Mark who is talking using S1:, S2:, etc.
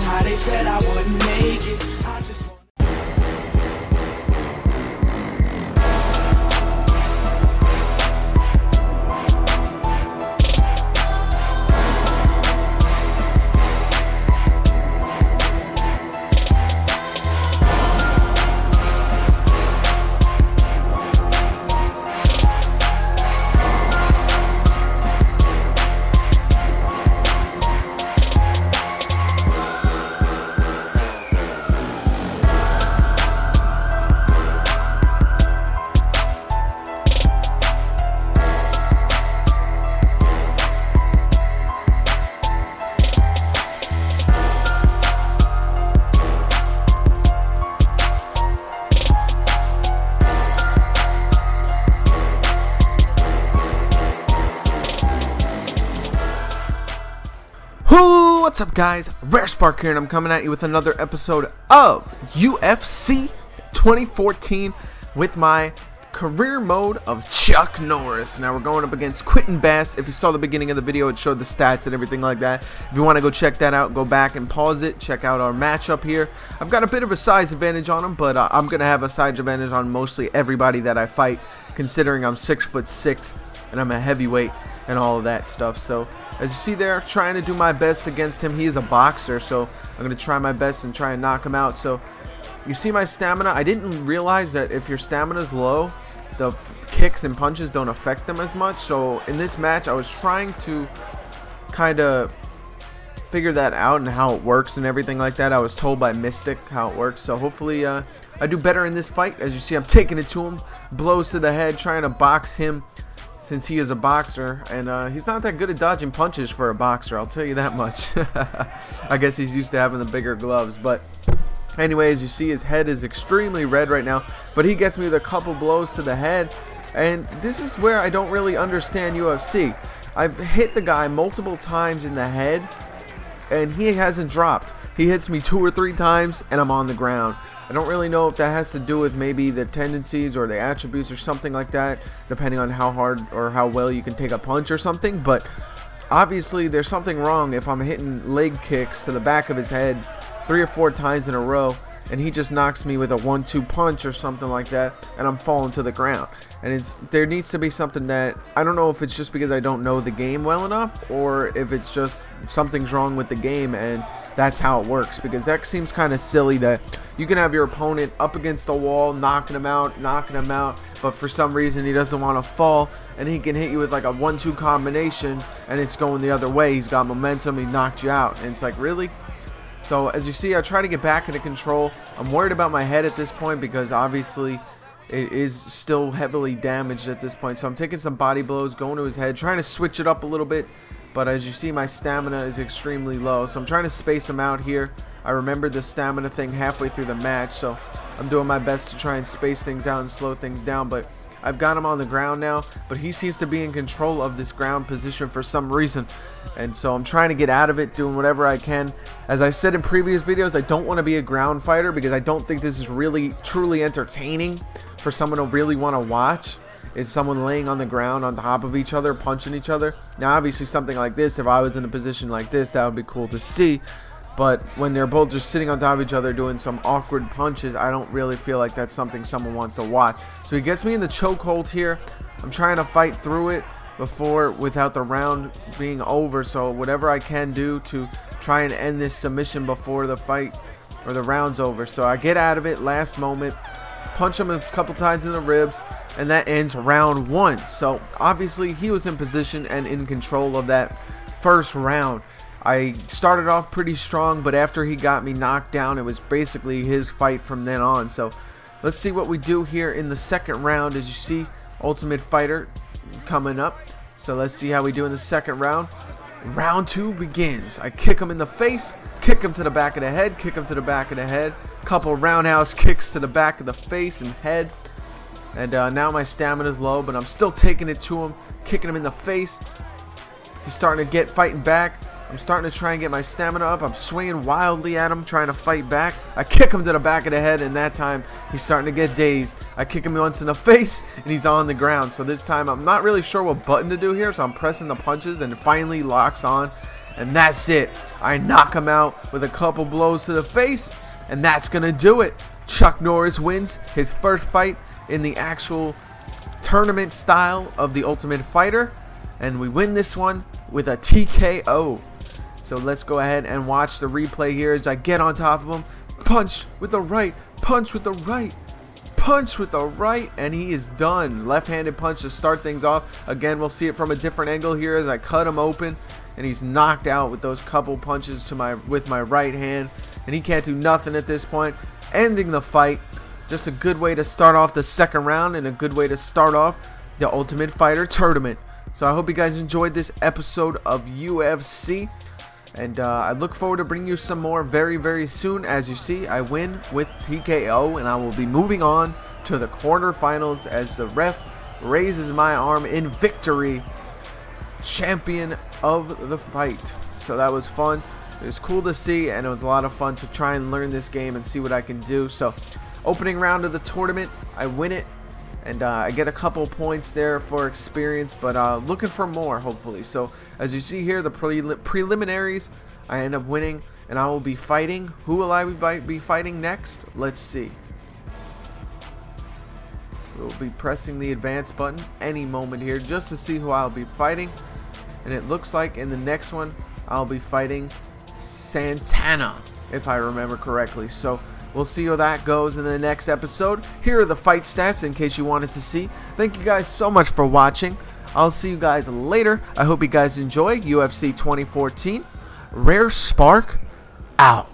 S1: how they said I wouldn't make it. I just
S2: What's up, guys? Rare Spark here, and I'm coming at you with another episode of UFC 2014 with my career mode of Chuck Norris. Now we're going up against Quentin Bass. If you saw the beginning of the video, it showed the stats and everything like that. If you want to go check that out, go back and pause it, check out our matchup here. I've got a bit of a size advantage on him, but I'm going to have a size advantage on mostly everybody that I fight, considering I'm 6'6" and I'm a heavyweight and all of that stuff. So as you see there, trying to do my best against him. He is a boxer, so I'm going to try my best and try and knock him out. So you see my stamina. I didn't realize that if your stamina is low, the kicks and punches don't affect them as much. So in this match, I was trying to kind of figure that out and how it works and everything like that. I was told by Mystic how it works. So hopefully I do better in this fight. As you see, I'm taking it to him. Blows to the head, trying to box him, since he is a boxer, and he's not that good at dodging punches for a boxer, I'll tell you that much. I guess he's used to having the bigger gloves. But anyway, as you see, his head is extremely red right now, but he gets me with a couple blows to the head. And this is where I don't really understand UFC. I've hit the guy multiple times in the head and he hasn't dropped. He hits me 2 or 3 times and I'm on the ground. I don't really know if that has to do with maybe the tendencies or the attributes or something like that, depending on how hard or how well you can take a punch or something. But obviously there's something wrong if I'm hitting leg kicks to the back of his head 3 or 4 times in a row and he just knocks me with a 1-2 punch or something like that and I'm falling to the ground. And there needs to be something that, I don't know if it's just because I don't know the game well enough or if it's just something's wrong with the game and that's how it works, because that seems kind of silly that you can have your opponent up against the wall, knocking him out, but for some reason he doesn't want to fall and he can hit you with like a 1-2 combination and it's going the other way. He's got momentum, he knocked you out, and it's like, really? So as you see, I try to get back into control. I'm worried about my head at this point because obviously it is still heavily damaged at this point. So I'm taking some body blows, going to his head, trying to switch it up a little bit. But as you see, my stamina is extremely low, so I'm trying to space him out here. I remembered the stamina thing halfway through the match, so I'm doing my best to try and space things out and slow things down. But I've got him on the ground now, but he seems to be in control of this ground position for some reason. And so I'm trying to get out of it, doing whatever I can. As I've said in previous videos, I don't want to be a ground fighter because I don't think this is really truly entertaining for someone to really want to watch. Is someone laying on the ground on top of each other, punching each other. Now obviously something like this, if I was in a position like this, that would be cool to see. But when they're both just sitting on top of each other doing some awkward punches, I don't really feel like that's something someone wants to watch. So he gets me in the chokehold here. I'm trying to fight through it without the round being over. So whatever I can do to try and end this submission before the fight or the round's over. So I get out of it last moment, punch him a couple times in the ribs, and that ends round 1. So obviously he was in position and in control of that first round. I started off pretty strong, but after he got me knocked down, it was basically his fight from then on. So let's see what we do here in the second round. As you see, Ultimate Fighter coming up. So let's see how we do in the second round. Round 2 begins. I kick him in the face, kick him to the back of the head, kick him to the back of the head, couple roundhouse kicks to the back of the face and head. And now my stamina is low, but I'm still taking it to him, kicking him in the face. He's starting to get fighting back. I'm starting to try and get my stamina up. I'm swinging wildly at him, trying to fight back. I kick him to the back of the head, and that time he's starting to get dazed. I kick him once in the face, and he's on the ground. So this time I'm not really sure what button to do here, so I'm pressing the punches, and it finally locks on. and that's it. I knock him out with a couple blows to the face, and that's gonna do it. Chuck Norris wins his first fight in the actual tournament style of the Ultimate Fighter, and we win this one with a TKO. So let's go ahead and watch the replay here as I get on top of him. Punch with the right, punch with the right, punch with the right, and he is done. Left-handed punch to start things off. Again, we'll see it from a different angle here as I cut him open, and he's knocked out with those couple punches to with my right hand, and he can't do nothing at this point. Ending the fight. Just a good way to start off the second round and a good way to start off the Ultimate Fighter tournament. So I hope you guys enjoyed this episode of UFC. And I look forward to bringing you some more very, very soon. As you see, I win with T.K.O. and I will be moving on to the quarterfinals as the ref raises my arm in victory. Champion of the fight. So that was fun. It was cool to see, and it was a lot of fun to try and learn this game and see what I can do. So opening round of the tournament, I win it. And I get a couple points there for experience, but looking for more, hopefully. So, as you see here, the preliminaries, I end up winning, and I will be fighting. Who will I be fighting next? Let's see. We'll be pressing the advance button any moment here just to see who I'll be fighting. And it looks like in the next one, I'll be fighting Santana, if I remember correctly. So, we'll see how that goes in the next episode. Here are the fight stats in case you wanted to see. Thank you guys so much for watching. I'll see you guys later. I hope you guys enjoy UFC 2014. Rare Spark out.